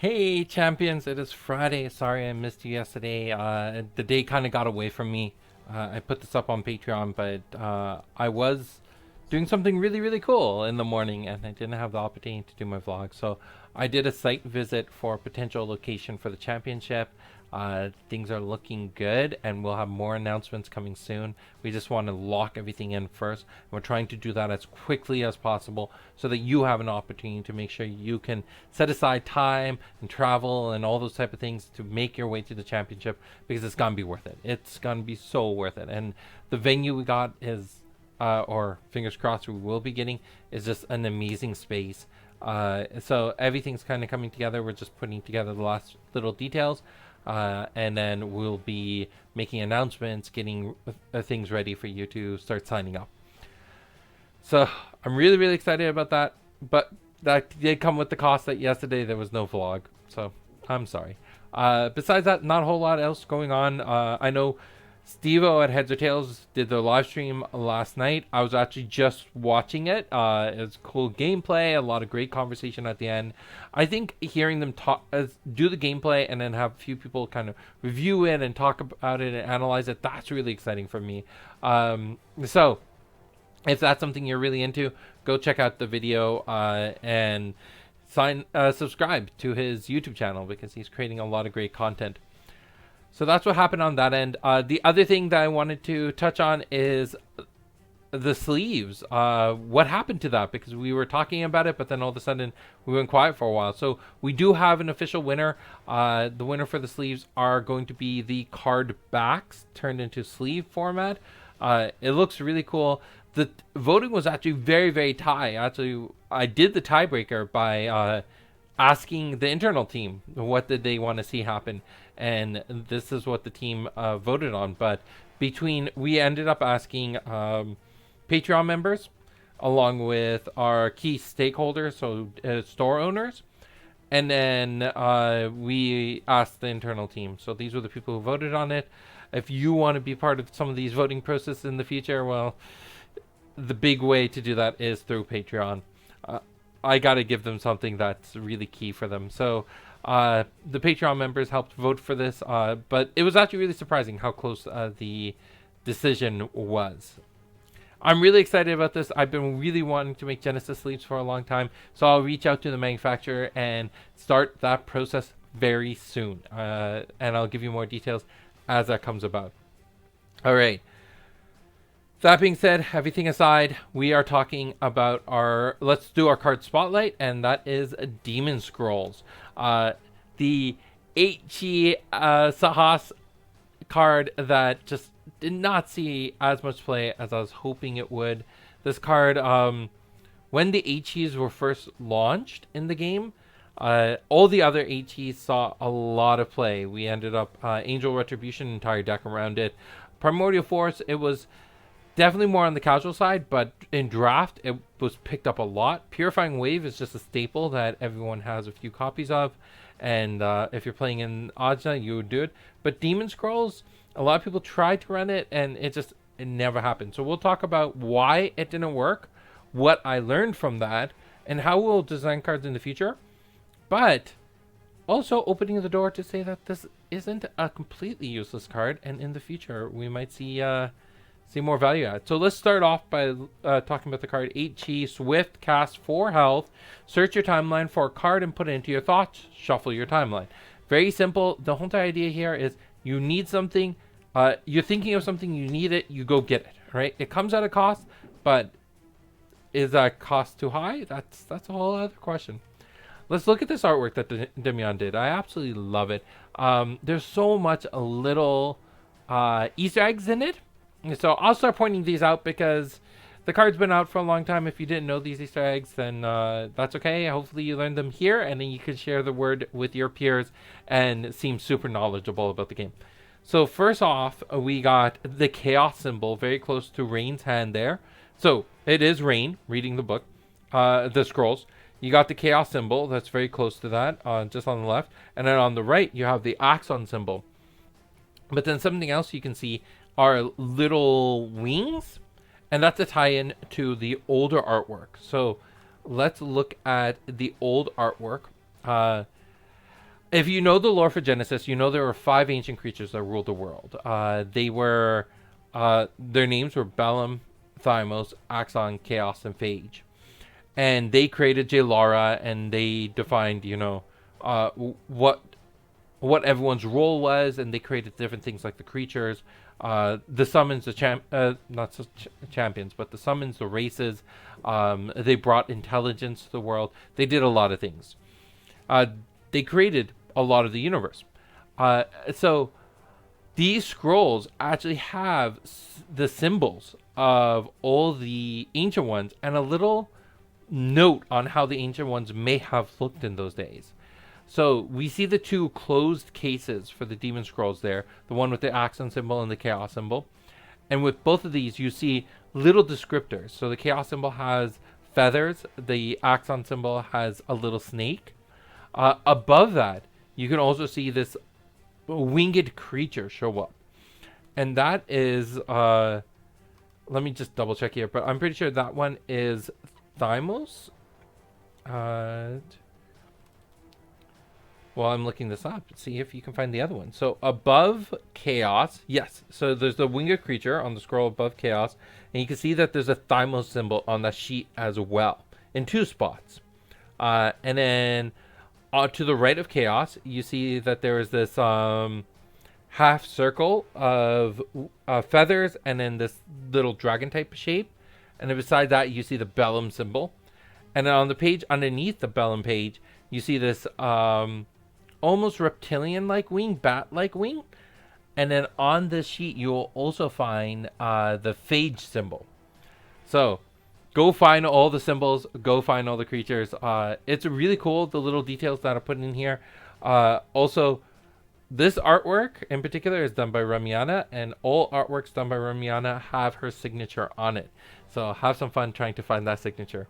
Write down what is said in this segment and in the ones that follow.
Hey champions, it is Friday. Sorry I missed you yesterday. The day kind of got away from me. I put this up on Patreon, but I was doing something really cool in the morning and I didn't have the opportunity to do my vlog. So I did a site visit for a potential location for the championship. Things are looking good and we'll have more announcements coming soon. We just want to lock everything in first. We're trying to do that as quickly as possible so that you have an opportunity to make sure you can set aside time and travel and all those type of things to make your way to the championship, because it's gonna be worth it. It's gonna be so worth it. And the venue we got is or fingers crossed we will be getting, is just an amazing space. So everything's kind of coming together. We're just putting together the last little details. And then we'll be making announcements, getting things ready for you to start signing up. So I'm really excited about that. But that did come with the cost that yesterday there was no vlog. So I'm sorry. Besides that, not a whole lot else going on. I know Steve-O at Heads or Tails did their live stream last night. I was actually just watching it. It was cool gameplay, a lot of great conversation at the end. I think hearing them talk, do the gameplay, and then have a few people kind of review it and talk about it and analyze it, that's really exciting for me. So if that's something you're really into, go check out the video and subscribe to his YouTube channel, because he's creating a lot of great content. So that's what happened on that end. The other thing that I wanted to touch on is the sleeves. What happened to that? Because we were talking about it, but then all of a sudden we went quiet for a while. So we do have an official winner. The winner for the sleeves are going to be the card backs turned into sleeve format. It looks really cool. The voting was actually very tight. Actually, I did the tiebreaker by asking the internal team what did they want to see happen, and this is what the team voted on. But we ended up asking Patreon members along with our key stakeholders, so store owners, and then we asked the internal team. So these were the people who voted on it. If you want to be part of some of these voting processes in the future, well, the big way to do that is through Patreon. I got to give them something that's really key for them. So the Patreon members helped vote for this, but it was actually really surprising how close the decision was. I'm really excited about this. I've been really wanting to make Genesis sleeves for a long time, so I'll reach out to the manufacturer and start that process very soon. And I'll give you more details as that comes about. All right. That being said, everything aside, we are talking about let's do our card spotlight, and that is Demon Scrolls. The HG Sahas card that just did not see as much play as I was hoping it would. This card, when the HGs were first launched in the game, all the other HGs saw a lot of play. We ended up Angel Retribution, entire deck around it. Primordial Force, it was definitely more on the casual side, but in draft, it was picked up a lot. Purifying Wave is just a staple that everyone has a few copies of, and if you're playing in Ajna, you would do it. But Demon Scrolls, a lot of people tried to run it, and it never happened. So we'll talk about why it didn't work, what I learned from that, and how we'll design cards in the future. But also opening the door to say that this isn't a completely useless card, and in the future, we might see more value add. So let's start off by talking about the card HG Swift Cast 4 health. Search your timeline for a card and put it into your thoughts. Shuffle your timeline. Very simple. The whole idea here is you need something. You're thinking of something, you need it, you go get it. Right? It comes at a cost, but is that cost too high? That's a whole other question. Let's look at this artwork that Demian did. I absolutely love it. There's so much little Easter eggs in it. So I'll start pointing these out because the card's been out for a long time. If you didn't know these Easter eggs, then that's okay. Hopefully you learned them here, and then you can share the word with your peers and seem super knowledgeable about the game. So first off, we got the Chaos symbol very close to Rain's hand there. So it is Rain reading the book, the scrolls. You got the Chaos symbol that's very close to that, just on the left. And then on the right, you have the Axon symbol. But then something else you can see are little wings, and that's a tie-in to the older artwork. So let's look at the old artwork. If you know the lore for Genesis, you know there were 5 ancient creatures that ruled the world. They were, their names were Balaam, Thymos, Axon, Chaos, and Phage. And they created Jalara, and they defined, uh, what what everyone's role was, and they created different things like the creatures, the summons, not champions, but the summons, the races. They brought intelligence to the world. They did a lot of things. Uh, they created a lot of the universe. So these scrolls actually have the symbols of all the ancient ones and a little note on how the ancient ones may have looked in those days. So we see the 2 closed cases for the demon scrolls there, the one with the Axon symbol and the Chaos symbol. And with both of these, you see little descriptors. So the Chaos symbol has feathers, the Axon symbol has a little snake. Above that, you can also see this winged creature show up. And that is, let me just double check here, but I'm pretty sure that one is Thymos. Well, I'm looking this up. See if you can find the other one. So above Chaos, yes. So there's the winged creature on the scroll above Chaos, and you can see that there's a Thymos symbol on the sheet as well in 2 spots. And then to the right of Chaos, you see that there is this half circle of feathers, and then this little dragon type shape. And then beside that, you see the Bellum symbol. And then on the page underneath the Bellum page, you see this almost reptilian-like wing, bat-like wing. And then on this sheet, you'll also find the Phage symbol. So go find all the symbols. Go find all the creatures. It's really cool, the little details that are put in here. Also, this artwork in particular is done by Ramiana, and all artworks done by Ramiana have her signature on it. So have some fun trying to find that signature.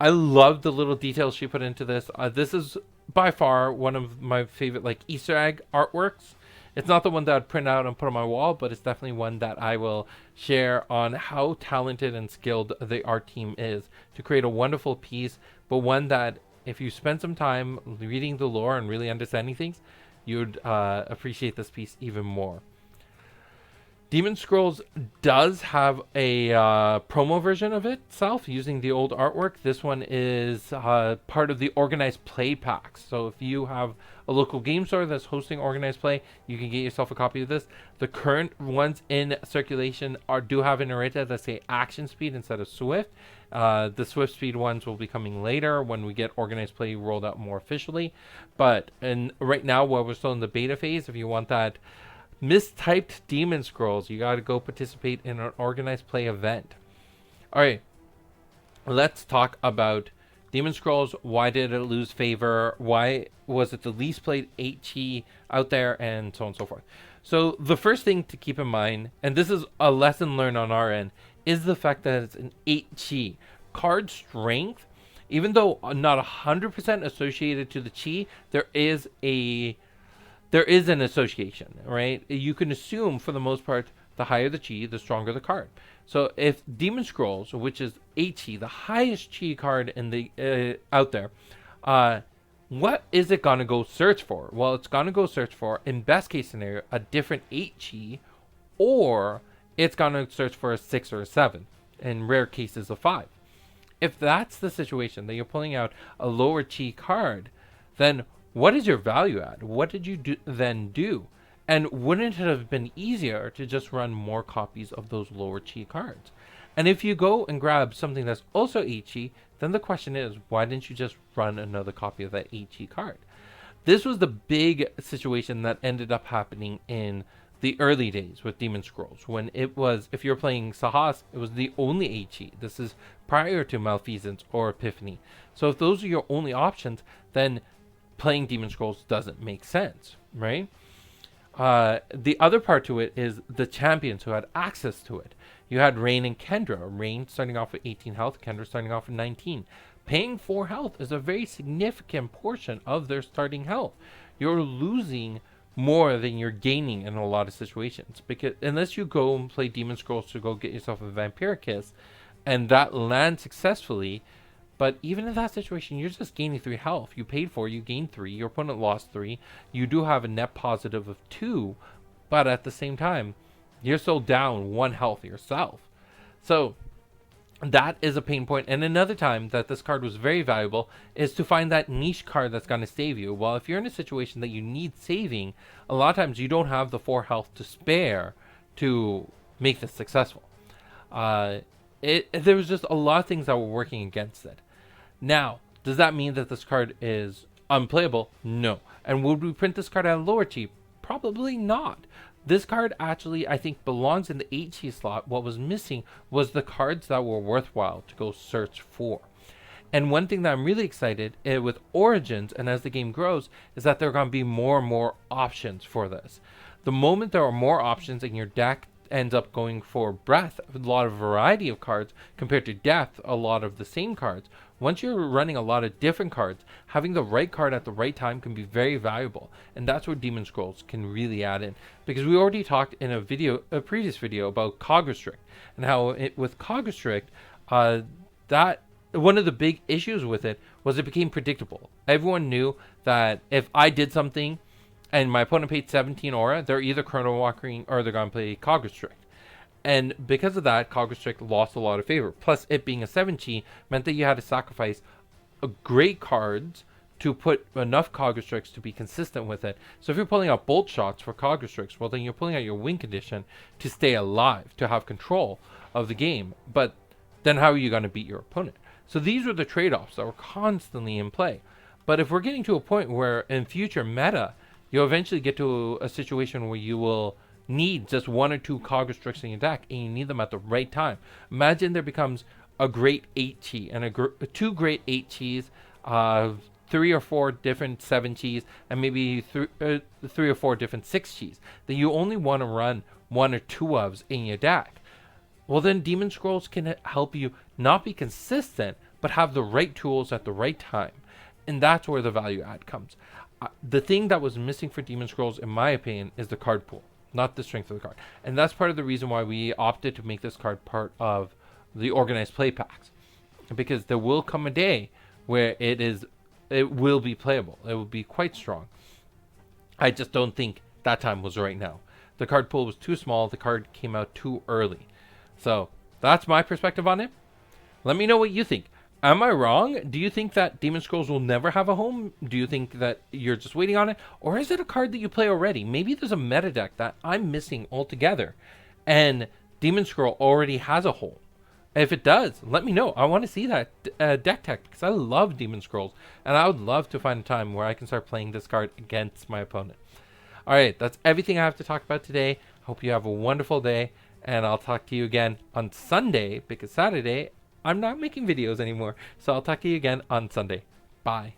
I love the little details she put into this. This is by far one of my favorite Easter egg artworks. It's not the one that I'd print out and put on my wall, but it's definitely one that I will share on how talented and skilled the art team is to create a wonderful piece, but one that if you spend some time reading the lore and really understanding things, you'd appreciate this piece even more. Demon Scrolls does have a promo version of itself using the old artwork. This one is part of the organized play packs. So if you have a local game store that's hosting organized play, you can get yourself a copy of this. The current ones in circulation do have an errata that say action speed instead of swift. The swift speed ones will be coming later when we get organized play rolled out more officially. But right now, while we're still in the beta phase, if you want that mistyped demon scrolls, you got to go participate in an organized play event. All right, let's talk about demon scrolls. Why did it lose favor? Why was it the least played HE out there, and so on and so forth? So the first thing to keep in mind, and this is a lesson learned on our end, is the fact that it's an HE card strength. Even though not 100% associated to the chi, there is an association, right? You can assume, for the most part, the higher the chi, the stronger the card. So if Demon Scrolls, which is HE, the highest chi card in the out there, what is it gonna go search for? Well, it's gonna go search for, in best case scenario, a different 8 chi, or it's gonna search for a 6 or a 7. In rare cases, a 5. If that's the situation, that you're pulling out a lower chi card, then what is your value add? What did you then do? And wouldn't it have been easier to just run more copies of those lower chi cards? And if you go and grab something that's also 8 chi, then the question is, why didn't you just run another copy of that 8 chi card? This was the big situation that ended up happening in the early days with Demon Scrolls, when it was, if you're playing Sahas, it was the only 8 chi. This is prior to Malfeasance or Epiphany. So if those are your only options, then playing Demon Scrolls doesn't make sense, right? The other part to it is the champions who had access to it. You had Rain and Kendra. Rain starting off with 18 health, Kendra starting off with 19. Paying 4 health is a very significant portion of their starting health. You're losing more than you're gaining in a lot of situations, because unless you go and play Demon Scrolls to go get yourself a Vampiricus and that lands successfully, But even in that situation, you're just gaining 3 health. You paid for, you gained 3, your opponent lost 3. You do have a net positive of 2, but at the same time, you're still down 1 health yourself. So that is a pain point. And another time that this card was very valuable is to find that niche card that's going to save you. Well, if you're in a situation that you need saving, a lot of times you don't have the 4 health to spare to make this successful. There was just a lot of things that were working against it. Now, does that mean that this card is unplayable? No. And would we print this card at a lower T? Probably not. This card actually, I think, belongs in the 8T slot. What was missing was the cards that were worthwhile to go search for. And one thing that I'm really excited with Origins, and as the game grows, is that there are going to be more and more options for this. The moment there are more options and your deck ends up going for breadth, a lot of variety of cards, compared to depth, a lot of the same cards. Once you're running a lot of different cards, having the right card at the right time can be very valuable. And that's where Demon Scrolls can really add in. Because we already talked in a previous video about Cog Restrict, and how with Cog Restrict, that one of the big issues with it was it became predictable. Everyone knew that if I did something and my opponent paid 17 aura, they're either Chrono Walking or they're going to play Cog Restrict. And because of that, Cog Restrict lost a lot of favor. Plus, it being a 7G meant that you had to sacrifice great cards to put enough Cog Restricts to be consistent with it. So if you're pulling out Bolt Shots for Cog Restricts, well, then you're pulling out your Win Condition to stay alive, to have control of the game. But then how are you going to beat your opponent? So these were the trade-offs that were constantly in play. But if we're getting to a point where in future meta, you'll eventually get to a situation where you will need just 1 or 2 Cog Restricts in your deck, and you need them at the right time. Imagine there becomes a great 8T and 2 great 8Ts, 3 or 4 different 7Ts, and maybe 3 or 4 different 6Ts that you only want to run 1 or 2 ofs in your deck. Well, then Demon Scrolls can help you not be consistent, but have the right tools at the right time. And that's where the value add comes. The thing that was missing for Demon Scrolls, in my opinion, is the card pool, not the strength of the card. And that's part of the reason why we opted to make this card part of the organized play packs. Because there will come a day where it will be playable. It will be quite strong. I just don't think that time was right now. The card pool was too small. The card came out too early. So that's my perspective on it. Let me know what you think. Am I wrong? Do you think that Demon Scrolls will never have a home? Do you think that you're just waiting on it? Or is it a card that you play already? Maybe there's a meta deck that I'm missing altogether, and Demon Scroll already has a home. If it does, let me know. I want to see that deck tech, because I love Demon Scrolls, and I would love to find a time where I can start playing this card against my opponent. All right, that's everything I have to talk about today. Hope you have a wonderful day, and I'll talk to you again on Sunday, because Saturday I'm not making videos anymore. So I'll talk to you again on Sunday. Bye.